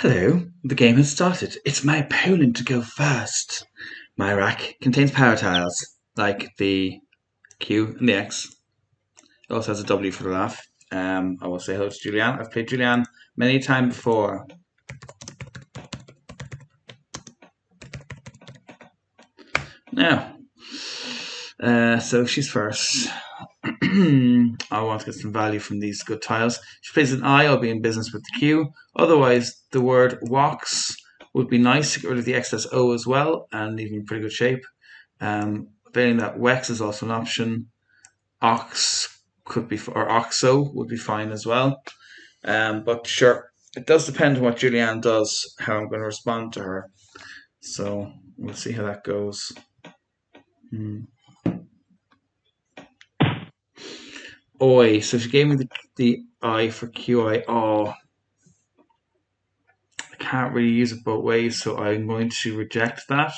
Hello, the game has started. It's my opponent to go first. My rack contains power tiles, like the Q and the X. It also has a W for the laugh. I will say hello to Julianne. I've played Julianne many times before. Now, so she's first. I want to get some value from these good tiles. She plays an I, I'll be in business with the Q. Otherwise, the word walks would be nice to get rid of the excess O as well, and leave in pretty good shape. Failing that, Wex is also an option. Ox could be, or Oxo would be fine as well. But sure, it does depend on what Julianne does, how I'm going to respond to her. So we'll see how that goes. Oi, so she gave me the I for QI. Oh, I can't really use it both ways, so I'm going to reject that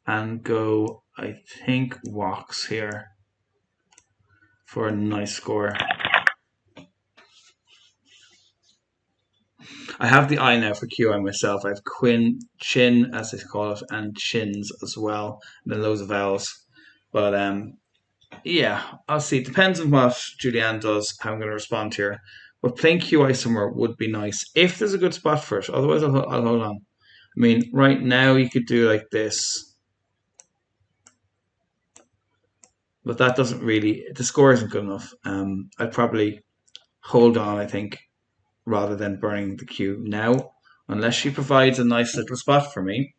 and go, I think, Walks here for a nice score. I have the I now for QI myself. I have Quinn, Chin, as they call it, and Chins as well, and then loads of vowels. But yeah, I'll see. It depends on what Julianne does, how I'm going to respond here. But playing QI somewhere would be nice if there's a good spot for it. Otherwise, I'll hold on. I mean, right now you could do like this. But that doesn't really, the score isn't good enough. I'd probably hold on, I think, rather than burning the Q now, unless she provides a nice little spot for me.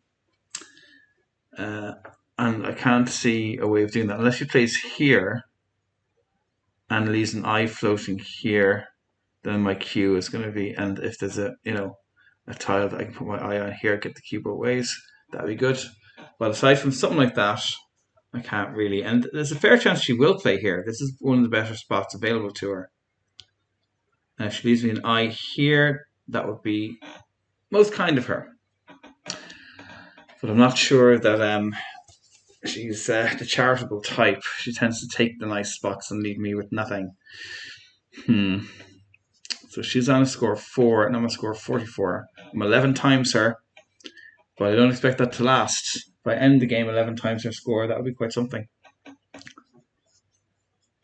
And I can't see a way of doing that unless she plays here and leaves an I floating here. Then my Q is going to be, and if there's a tile that I can put my eye on here, get the Q both ways, that'd be good. But aside from something like that, I can't really. And there's a fair chance she will play here. This is one of the better spots available to her. And if she leaves me an I here, that would be most kind of her. But I'm not sure that she's the charitable type. She tends to take the nice spots and leave me with nothing. So she's on a score 4, and I'm on a score 44. I'm 11 times her, but I don't expect that to last. If I end the game 11 times her score, that would be quite something.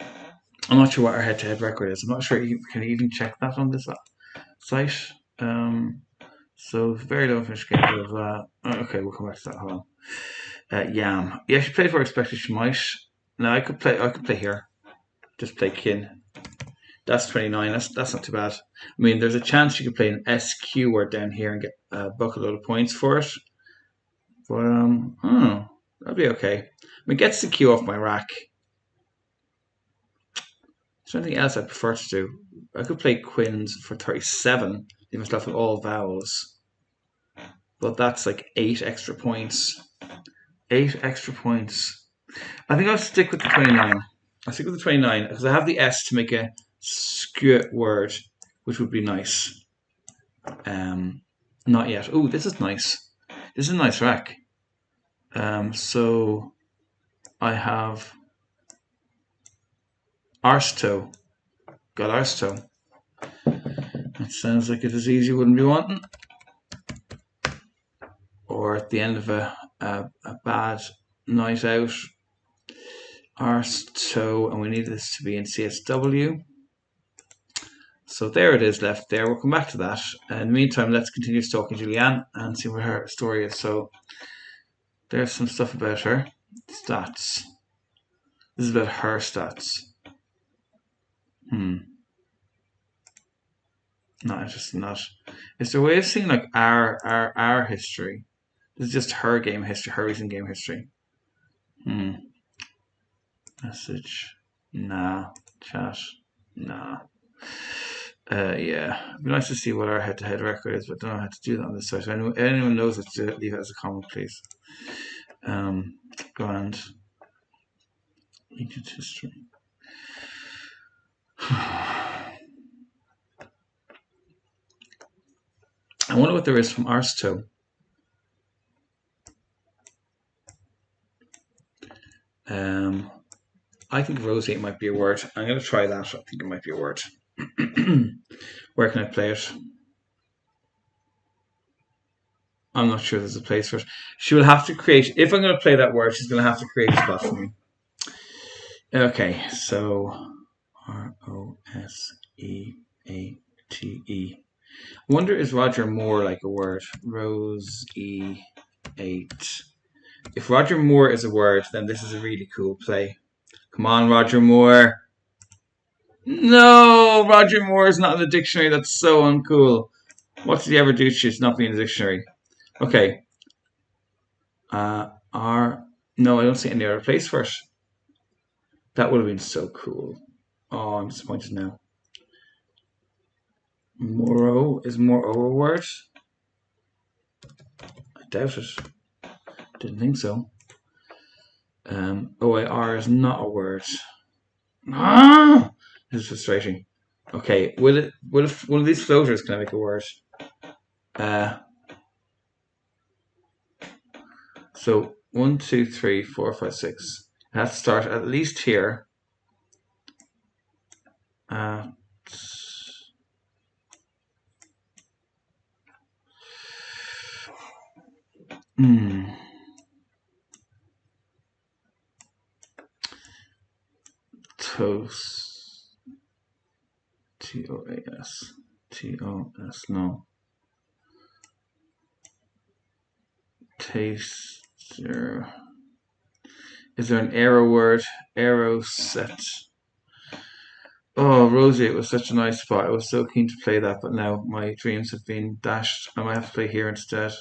I'm not sure what our head-to-head record is. I'm not sure you can even check that on this site. So very low finish game of. Okay, we'll come back to that. Hold on. Yam. Yeah, she played where I expected she might. No, I could play here. Just play kin. That's 29. That's not too bad. I mean, there's a chance you could play an SQ word down here and get a bucket-load of points for it. But that'd be okay. I mean, it gets the Q off my rack. Is there anything else I prefer to do? I could play Quins for 37. Leave myself with all vowels. But that's like 8 extra points. 8 extra points. I think I'll stick with the 29. I'll stick with the 29 because I have the S to make a ScrAWble word, which would be nice. Not yet. Oh, this is nice. This is a nice rack. So I have Arsto. Got Arsto. That sounds like it is easy, wouldn't be wanting. Or at the end of a bad night out. Arsto, and we need this to be in CSW. So there it is left there. We'll come back to that. In the meantime, let's continue stalking Julianne and see what her story is. So there's some stuff about her. Stats. This is about her stats. Not interested in that. Is there a way of seeing like our history? This is just her game history, her recent game history. Message. Nah. Chat. Nah. Yeah, it'd be nice to see what our head-to-head record is, but I don't know how to do that on this site. If anyone knows it, leave it as a comment, please. Grand. Ancient history. I wonder what there is from Arsto. I think roseate might be a word. I'm going to try that. I think it might be a word. Where can I play it? I'm not sure there's a place for it. She will have to create, if I'm going to play that word, she's going to have to create a spot for me. Okay, so Roseate. I wonder, is Roger Moore like a word? Rose-E-8. If Roger Moore is a word, then this is a really cool play. Come on, Roger Moore. No, Roger Moore is not in the dictionary. That's so uncool. What did he ever do to not be in the dictionary? Okay. No, I don't see any other place for it. That would have been so cool. Oh, I'm disappointed now. Moro, is Moro a word? I doubt it. Didn't think so. OAR is not a word. Ah, this is frustrating. Okay, will one of these floaters can I make a word? So 1, 2, 3, 4, 5, 6. It has to start at least here. Toast. TOAS. TOS. No. Taster. Is there an arrow word? Arrow set. Oh, Roseate was such a nice spot. I was so keen to play that, but now my dreams have been dashed. I might have to play here instead.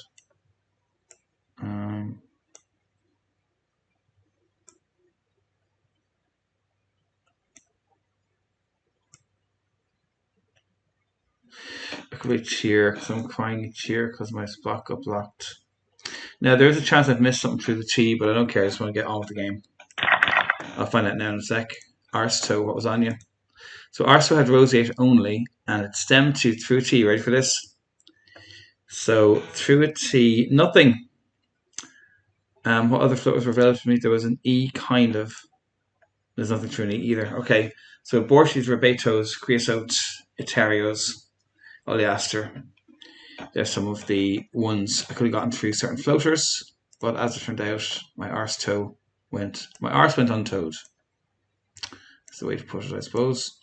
I could play cheer because I'm crying cheer because my spot got blocked. Now there's a chance I've missed something through the T, but I don't care. I just want to get on with the game. I'll find out now in a sec. Arsto, what was on you? So Arsto had Roseate only, and it stemmed to through a T. Ready for this? So through a T, nothing. What other floaters were available to me? There was an E, kind of. There's nothing through an E either. Okay, so Borches, Rebetos, Creosote, Eterios, Oleaster. There's some of the ones I could have gotten through certain floaters, but as it turned out, my arse went untowed. That's the way to put it, I suppose.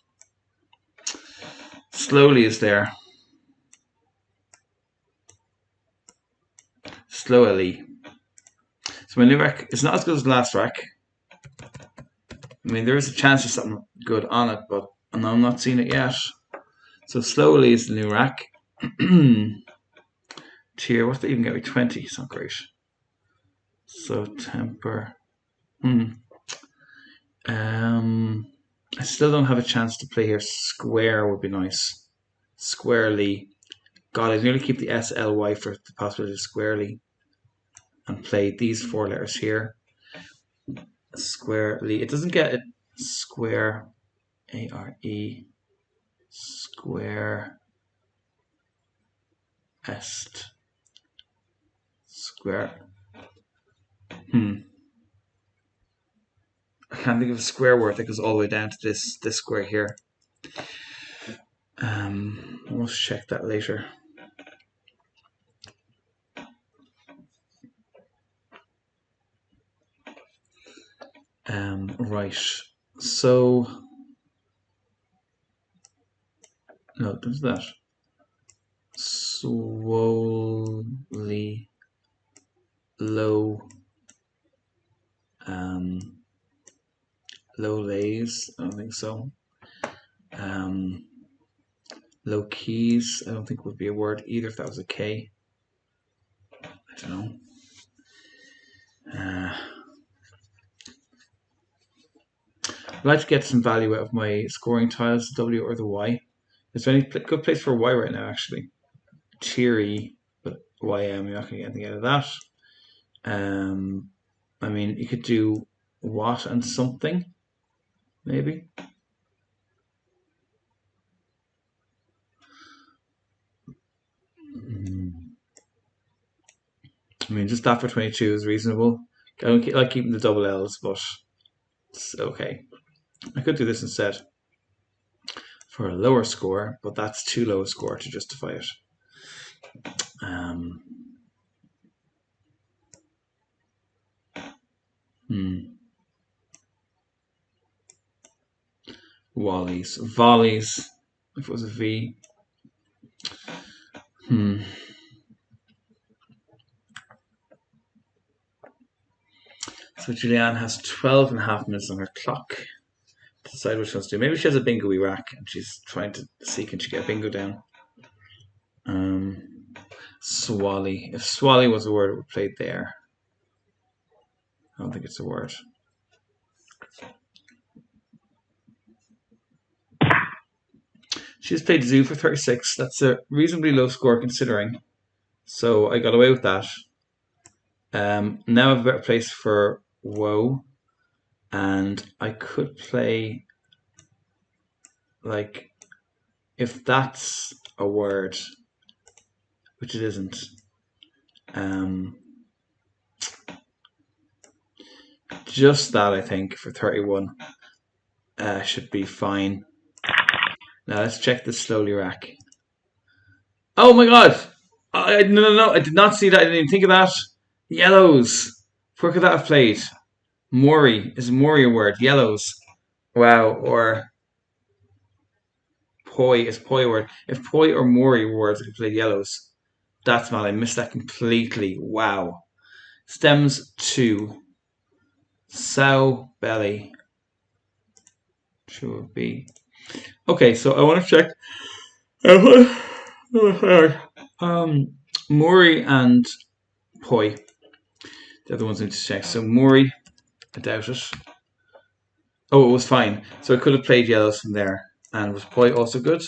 Slowly is there. Slowly. So my new rack is not as good as the last rack. I mean, there is a chance of something good on it, but I'm not seeing it yet. So slowly is the new rack. Tier, what's that even get me? 20. It's not great. So temper. I still don't have a chance to play here. Square would be nice. Squarely. God, I'd nearly keep the SLY for the possibility of squarely. And play these 4 letters here. Squarely. It doesn't get it. Square. ARE. Square. Est. Square. I can't think of a square word that goes all the way down to this square here. We'll check that later. Right. So no, there's that. Slowly low. Low lays, I don't think so. Low keys, I don't think would be a word either if that was a K. I don't know. I'd like to get some value out of my scoring tiles, the W or the Y. Is there any good place for Y right now, actually? Cheery, but YM, you're not going to get anything out of that. I mean, you could do what and something, maybe. I mean, just that for 22 is reasonable. I don't like keeping the double L's, but it's okay. I could do this instead for a lower score, but that's too low a score to justify it. Wallies. Volleys. If it was a V. So Julianne has 12.5 minutes on her clock to decide what she wants to do. Maybe she has a bingo-y rack and she's trying to see can she get a bingo down. Swally. If swally was a word, it would play there. I don't think it's a word. She's played zoo for 36. That's a reasonably low score considering. So I got away with that. Now I have a better place for woe. And I could play, like, if that's a word, which it isn't, just that, I think, for 31 should be fine. Now let's check the slowly rack. Oh my god! No, I did not see that. I didn't even think of that. Yellows. Where could that have played? Mori. Is Mori a word? Yellows. Wow. Or poi. Is poi a word? If poi or Mori were words, I could play yellows. That's mad. I missed that completely. Wow. Stems to sow belly. Should be. Okay, so I want to check. Mori and poi. The other ones I need to check. So Mori, I doubt it. Oh, it was fine. So I could have played yellows from there. And was poi also good?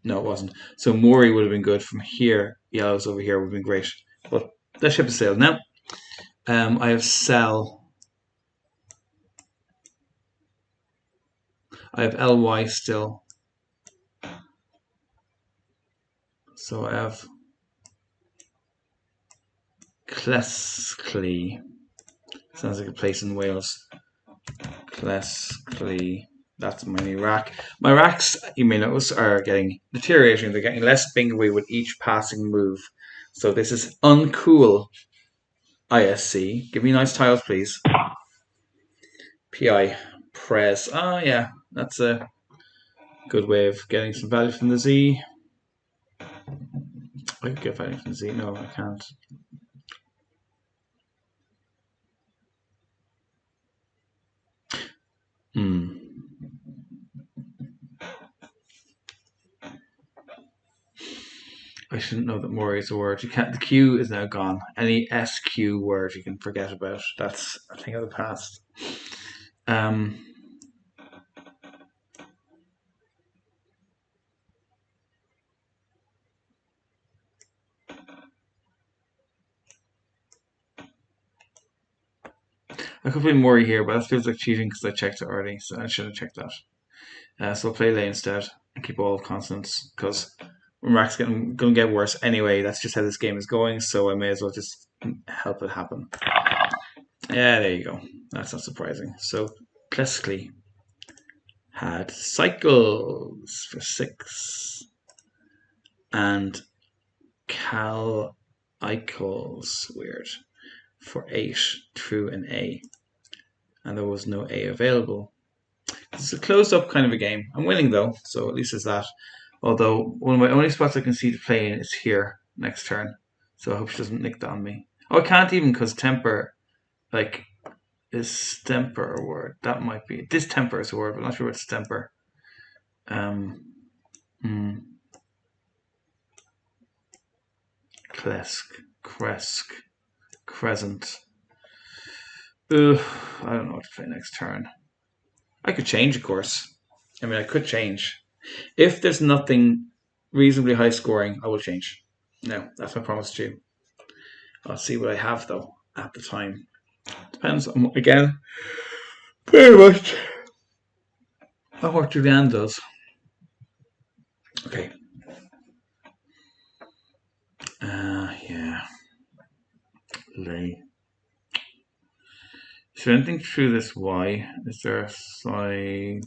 No, it wasn't. So Mori would have been good from here. Yellows over here would have been great. But that ship is sailed now. I have sell. I have ly still. So I have Clescley. Sounds like a place in Wales. Clescley. That's my new rack. My racks, you may notice, are getting deteriorating. They're getting less bingo-y with each passing move. So this is uncool. ISC. Give me nice tiles, please. PI. Press. Oh, yeah. That's a good way of getting some value from the Z. I could get value from the Z. No, I can't. I shouldn't know that Mori is a word. You can't. The Q is now gone. Any SQ word you can forget about. That's a thing of the past. I could play Mori here, but that feels like cheating because I checked it already, so I should have checked that. So I'll play Lay instead and keep all consonants because Rack's going to get worse anyway. That's just how this game is going, so I may as well just help it happen. Yeah, there you go. That's not surprising. So Pleskly had cycles for 6 and Cal Eichels, weird, for 8 through an A. And there was no A available. It's a closed up kind of a game. I'm winning though, so at least it's that. Although one of my only spots I can see to play in is here next turn. So I hope she doesn't nick that on me. Oh, I can't even because temper, like, is stemper a word? That might be. Distemper is a word, but I'm not sure what's stemper. Klesk, Kresk, Crescent. Ugh, I don't know what to play next turn. I could change, of course. I mean, I could change. If there's nothing reasonably high scoring, I will change. No, that's my promise to you. I'll see what I have, though, at the time. Depends, on, again, very much on what Julianne does. Okay. Yeah. Lay. Is there anything through this Y? Is there a side?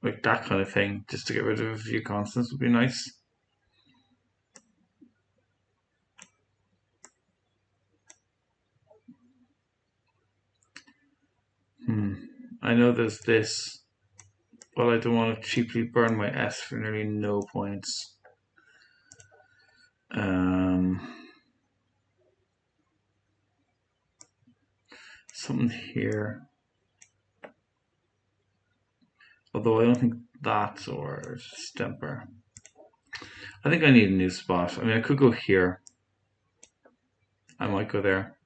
Like that kind of thing, just to get rid of a few constants would be nice. know there's this, but I don't want to cheaply burn my S for nearly no points. Something here. Although I don't think that's or Stemper. I think I need a new spot. I mean, I could go here. I might go there.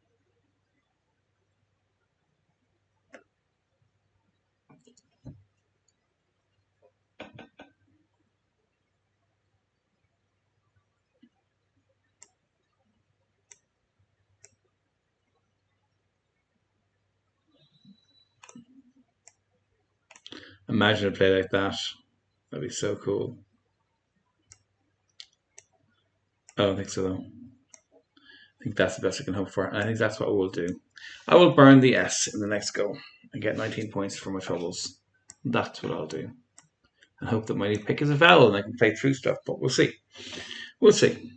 Imagine a play like that. That'd be so cool. I don't think so, though. I think that's the best I can hope for. And I think that's what we'll do. I will burn the S in the next go and get 19 points for my troubles. That's what I'll do. And hope that my new pick is a vowel and I can play through stuff, but we'll see. We'll see.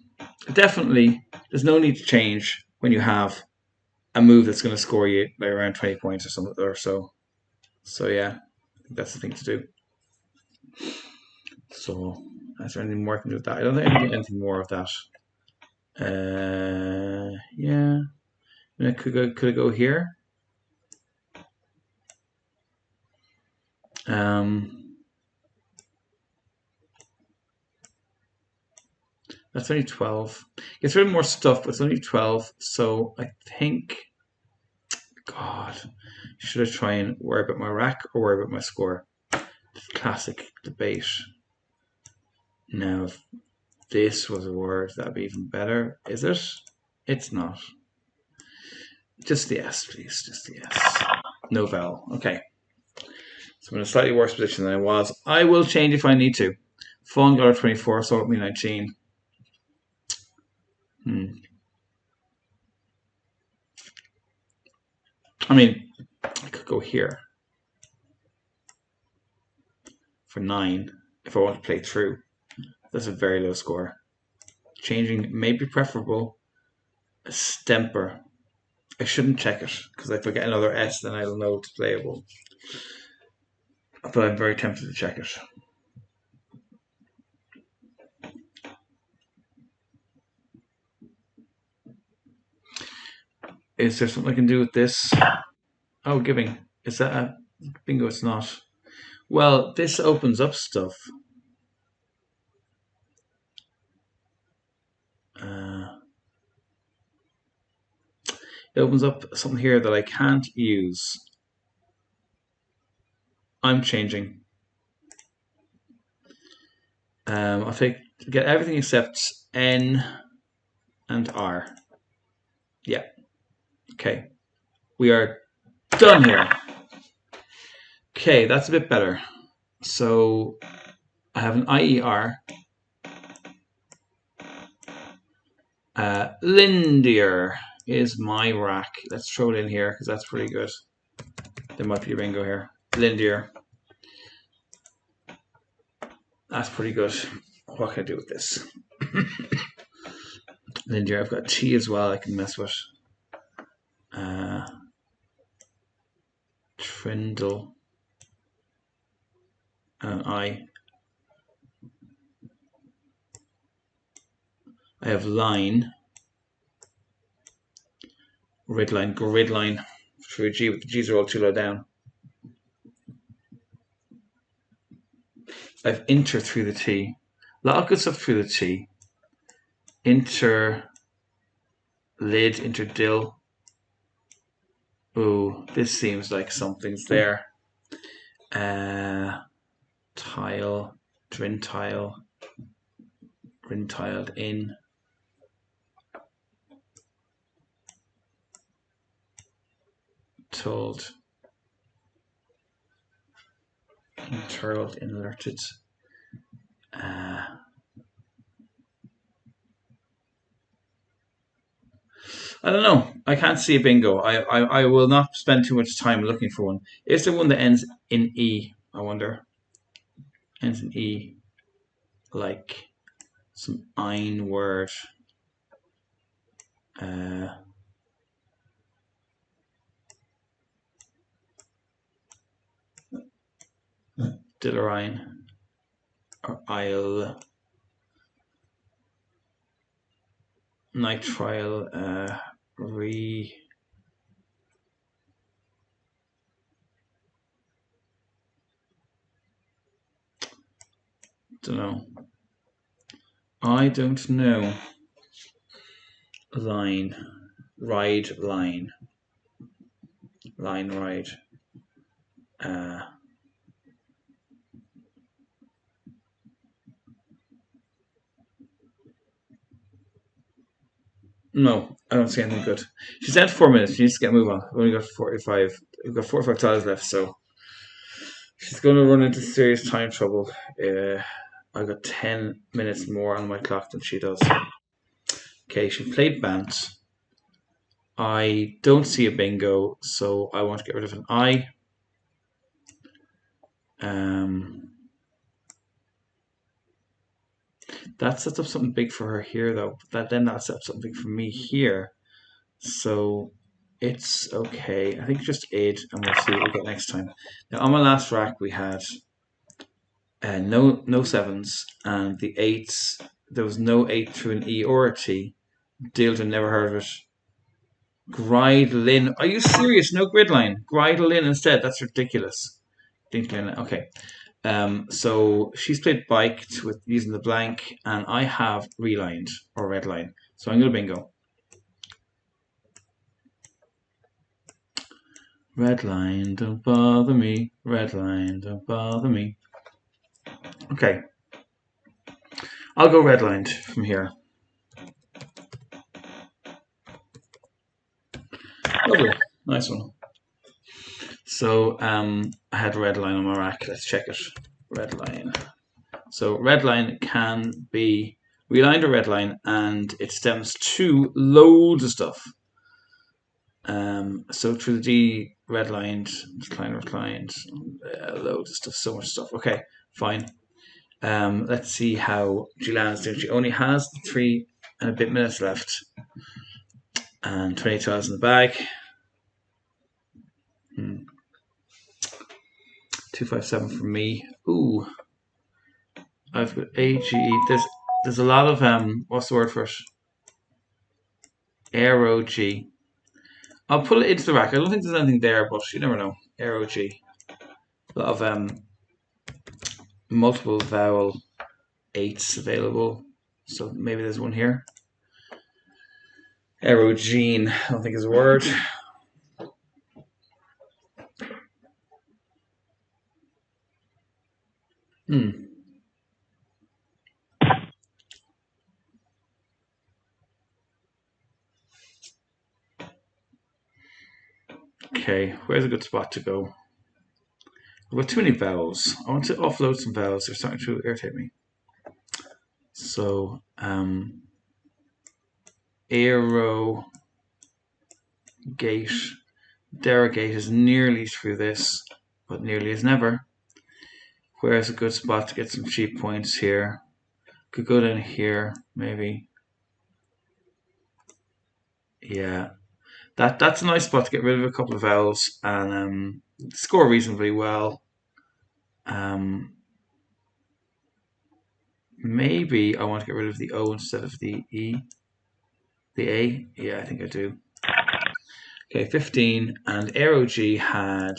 Definitely, there's no need to change when you have a move that's going to score you like around 20 points or something or so. So yeah, I think that's the thing to do. So, is there anything more I can do with that? I don't think I can do anything more with that. Yeah. I mean, could I go here? That's only 12. It's really more stuff, but it's only 12. So I think, God, should I try and worry about my rack or worry about my score? Classic debate. Now, if this was a word, that'd be even better. Is it? It's not. Just the S, please. Just the S. No vowel. Okay. So I'm in a slightly worse position than I was. I will change if I need to. Fawn got a 24, so it me 19. I mean, I could go here for 9 if I want to play through. That's a very low score. Changing may be preferable. A Stemper. I shouldn't check it because if I get another S, then I'll know it's playable. But I'm very tempted to check it. Is there something I can do with this? Oh, giving. Is that a bingo? It's not. Well, this opens up stuff. It opens up something here that I can't use. I'm changing. I'll get everything except N and R. Yeah. Okay. We are done here. Okay, that's a bit better. So I have an IER. Lindier is my rack. Let's throw it in here because that's pretty good. There might be a bingo here. Lindier. That's pretty good. What can I do with this? Lindier, I've got T as well I can mess with. Trindle. And I have line. Red line, go red line through a G, but the G's are all too low down. I've inter through the T. A lot of good stuff through the T. Inter lid, inter dill. Ooh, this seems like something's there. Tile, drintile, grintiled in. Told. Interled, inverted. I don't know. I can't see a bingo. I will not spend too much time looking for one. Is there one that ends in E? I wonder. Ends in E. Like some ein word. Dillerine, or I'll nitrile don't know. I don't know. Line, ride, line, ride. No, I don't see anything good. She's at 4 minutes. She needs to get a move on. We've only got 45. We've got 45 tiles left, so she's going to run into serious time trouble. I've got 10 minutes more on my clock than she does. Okay, she played Bant. I don't see a bingo, so I want to get rid of an I. That sets up something big for her here, though. That sets up something big for me here. So it's okay. I think just 8, and we'll see what we get next time. Now, on my last rack, we had no 7s, and the 8s, there was no 8 through an E or a T. Dildon, never heard of it. Gridelin. Are you serious? No grid line. Gridelin instead. That's ridiculous. Okay. So she's played biked with using the blank, and I have relined or red line. So I'm going to bingo. Red line, don't bother me. Red line, don't bother me. Okay. I'll go red lined from here. Lovely. Nice one. So I had red line on my rack. Let's check it. Red line. So red line can be relined or red line, and it stems to loads of stuff. So through the D, redlined, reclined, loads of stuff, so much stuff. Okay, fine. Let's see how Juliana's doing. She only has 3 and a bit minutes left, and 20 tiles in the bag. 257 from me. Ooh, I've got AGE. There's a lot of what's the word for it? Aero G. I'll put it into the rack. I don't think there's anything there, but you never know. Aero G. A lot of multiple vowel 8s available, so maybe there's one here. Aerogene, I don't think is a word. Okay, where's a good spot to go? I've got too many vowels. I want to offload some vowels. They're starting to irritate me. So, aero gate. Derogate is nearly through this, but nearly is never. Where's a good spot to get some cheap points here? Could go down here, maybe. Yeah, that's a nice spot to get rid of a couple of vowels and score reasonably well. Maybe I want to get rid of the O instead of the E. The A? Yeah, I think I do. Okay, 15. And Aero G had,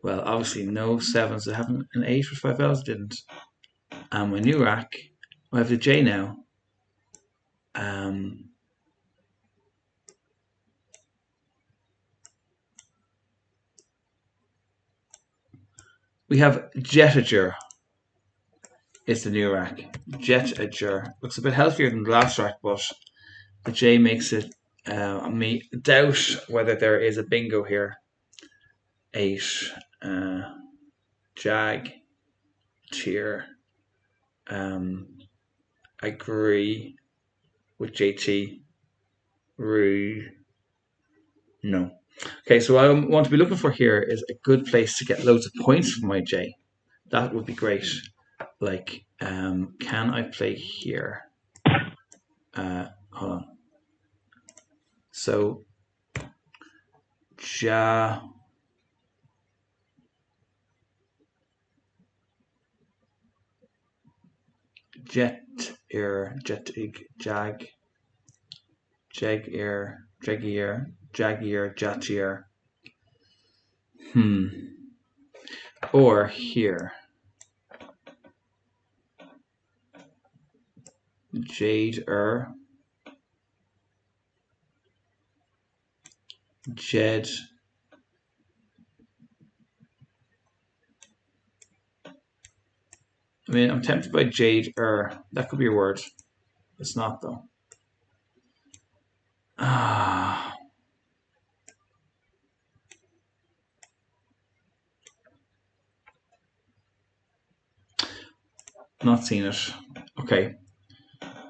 well, obviously no 7s. I haven't an 8 with 5 vowels, didn't. And my new rack, I have the J now. We have Jetager. It's the new rack. Jetager. Looks a bit healthier than the last rack, but the J makes it me doubt whether there is a bingo here. 8. Jag. Tier. Agree with JT. No. Okay, so what I want to be looking for here is a good place to get loads of points from my J. That would be great. Like, can I play here? Hold on. So, jet ear, jetig, jag, jag ear, jagier, jagier, jatier. Or here. Jade Jed. I mean, I'm tempted by Jade that could be a word. It's not though. Not seen it. Okay.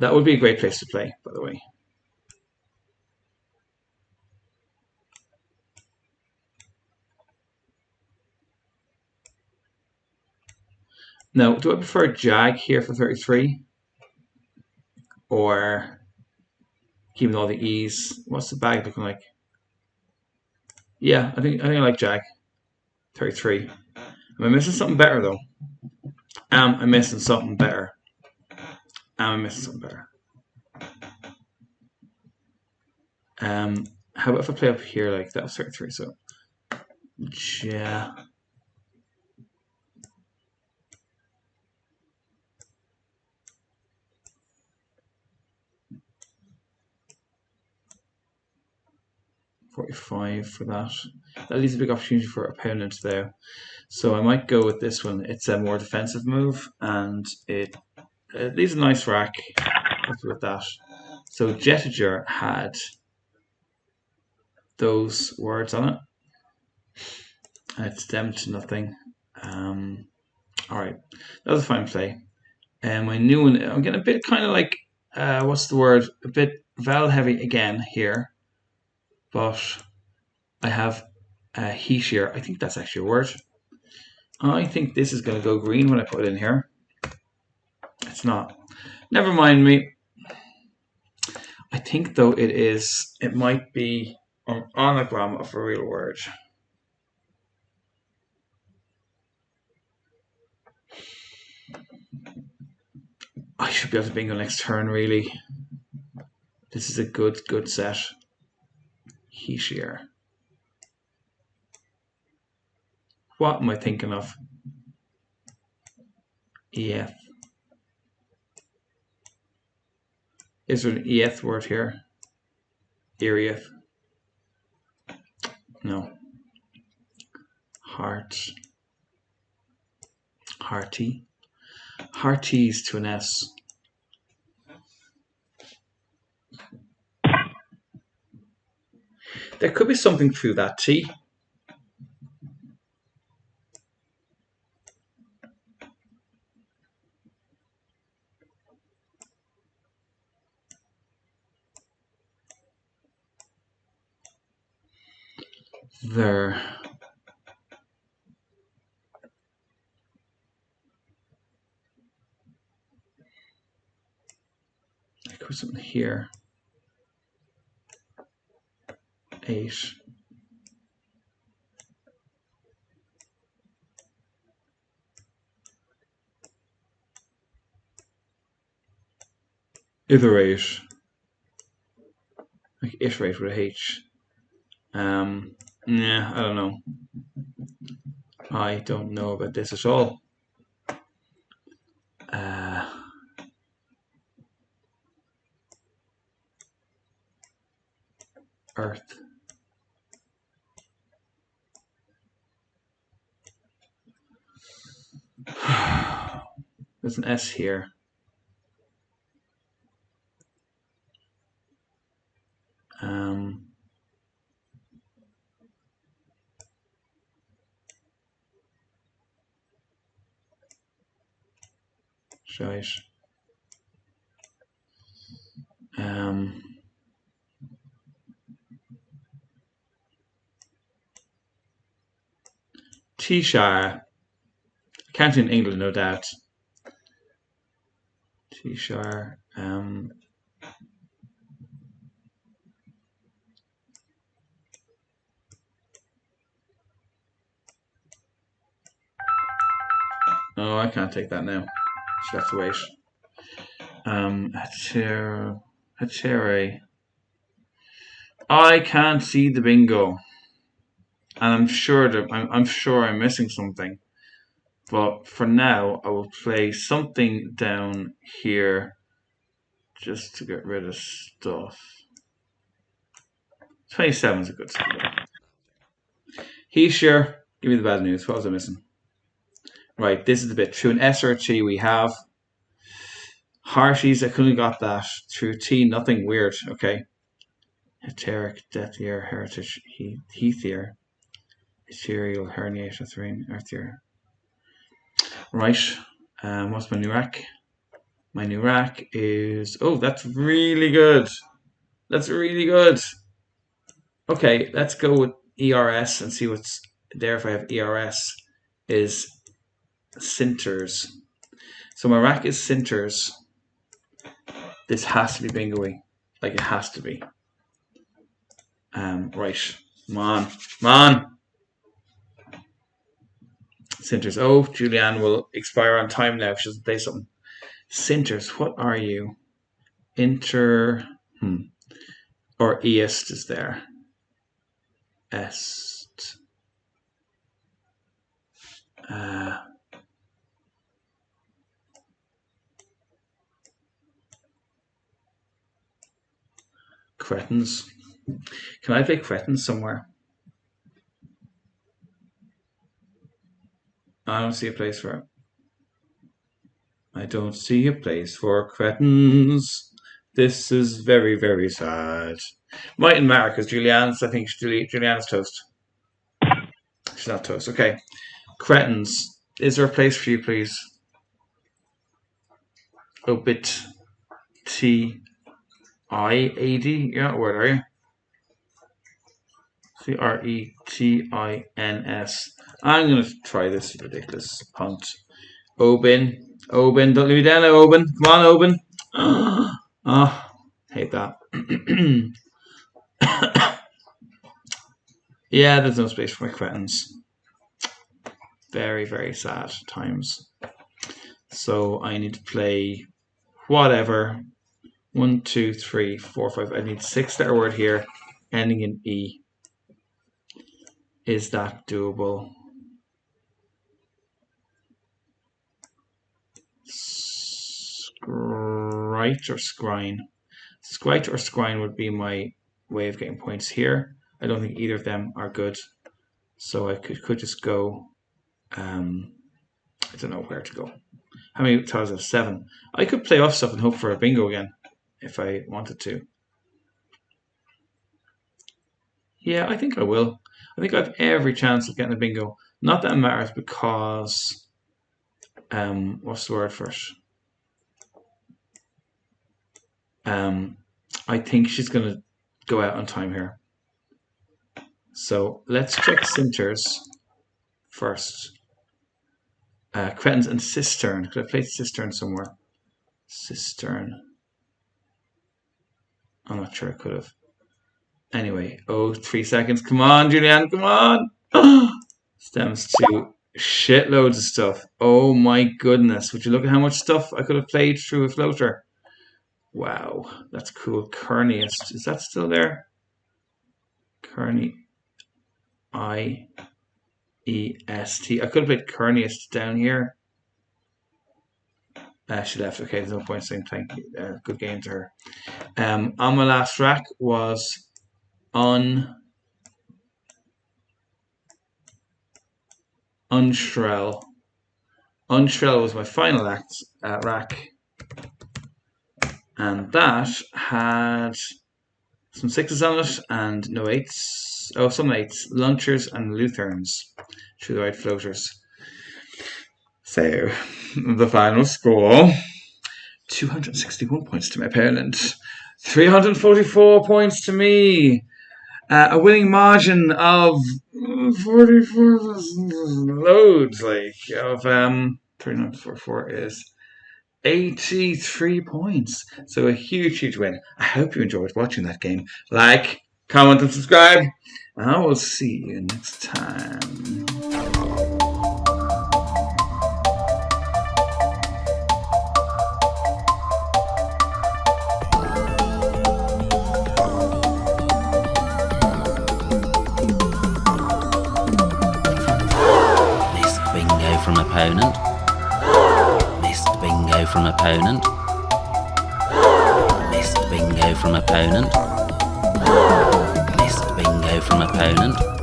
That would be a great place to play, by the way. Now, do I prefer Jag here for 33? Or keeping all the E's? What's the bag looking like? Yeah, I think I like Jag. 33. Am I missing something better though? Am I missing something better? How about if I play up here like that was 33, so yeah. $45 for that. That leaves a big opportunity for opponents there. So I might go with this one. It's a more defensive move, and it leaves a nice rack. Happy with that. So Jetiger had those words on it. And it's stemmed to nothing. Alright, that was a fine play. And my new one, I'm getting a bit kind of like, what's the word? A bit vowel heavy again here. But I have heat here. I think that's actually a word. I think this is going to go green when I put it in here. It's not. Never mind me. I think though it might be an anagram of a real word. I should be able to bingo next turn, really. This is a good set. Heachier. What am I thinking of? EF. Is there an EF word here? Erieth. No. Heart. Hearty. Hearties to an S. There could be something through that T. There. There could be something here. 8. Iterate. Like iterate with a H. Yeah, I don't know. I don't know about this at all. Earth. There's an S here. Shite. T-Shire. County in England, no doubt. T-Shire. Oh, I can't take that now. Just have to wait. Hatere. I can't see the bingo, and I'm sure that I'm sure I'm missing something. But for now, I will play something down here just to get rid of stuff. 27 is a good score. He sure. Give me the bad news. What was I missing? Right, this is the bit. Through an S or a T, we have Harshies. I couldn't have got that. Through T, nothing weird. Okay. Heteric, Deathier, Heritage, Heathier, Ethereal, Herniate, Earthier. Right. What's my new rack? My new rack is... Oh, that's really good. That's really good. Okay, let's go with ERS and see what's there. If I have ERS, is Cinters. So my rack is Cinters. This has to be bingo-y. Like, it has to be. Right. Come on. Come on. Cinters. Oh, Julianne will expire on time now if she doesn't play something. Cinters, what are you? Inter... Or East is there. Est. Cretins. Can I play Cretins somewhere? I don't see a place for it. I don't see a place for Cretins. This is very, very sad. Mightn't matter because Julianne's, I think Julianne's toast. She's not toast. Okay. Cretins. Is there a place for you, please? Obit T I A D. You're not a word, are you? CRETINS. I'm going to try this ridiculous punt. Obin, don't leave me down now, Obin. Come on, Obin. Oh, hate that. Yeah, there's no space for my cretins. Very, very sad times. So I need to play whatever. 1, 2, 3, 4, 5. I need 6-letter word here, ending in E. Is that doable? Scrite or Scrine? Scrite or Scrine would be my way of getting points here. I don't think either of them are good. So I could just go, I don't know where to go. How many tiles have 7? I could play off stuff and hope for a bingo again if I wanted to. Yeah, I think I will. I think I have every chance of getting a bingo. Not that it matters because, what's the word for it? I think she's going to go out on time here. So let's check Cinters first. Cretins and Cistern. Could I play Cistern somewhere? Cistern. I'm not sure I could have. Anyway, 3 seconds. Come on, Julianne, come on. Stems to shitloads of stuff. Oh my goodness. Would you look at how much stuff I could have played through a floater? Wow, that's cool. Kearniest. Is that still there? Kearney. I-E-S-T. I could have played Kearniest down here. She left. Okay, there's no point saying thank you. Good game to her. On my last rack was Unshrell. Unshrell was my final rack. And that had some 6s on it and no 8s. Oh, some 8s. Launchers and Lutherans. Through the right floaters. So, the final score. 261 points to my opponent. 344 points to me. A winning margin of 44 loads, of 3944 is 83 points. So a huge win. I hope you enjoyed watching that game. Like, comment, and subscribe. And I will see you next time. opponent. Missed bingo from opponent. Missed bingo from opponent. Missed bingo from opponent.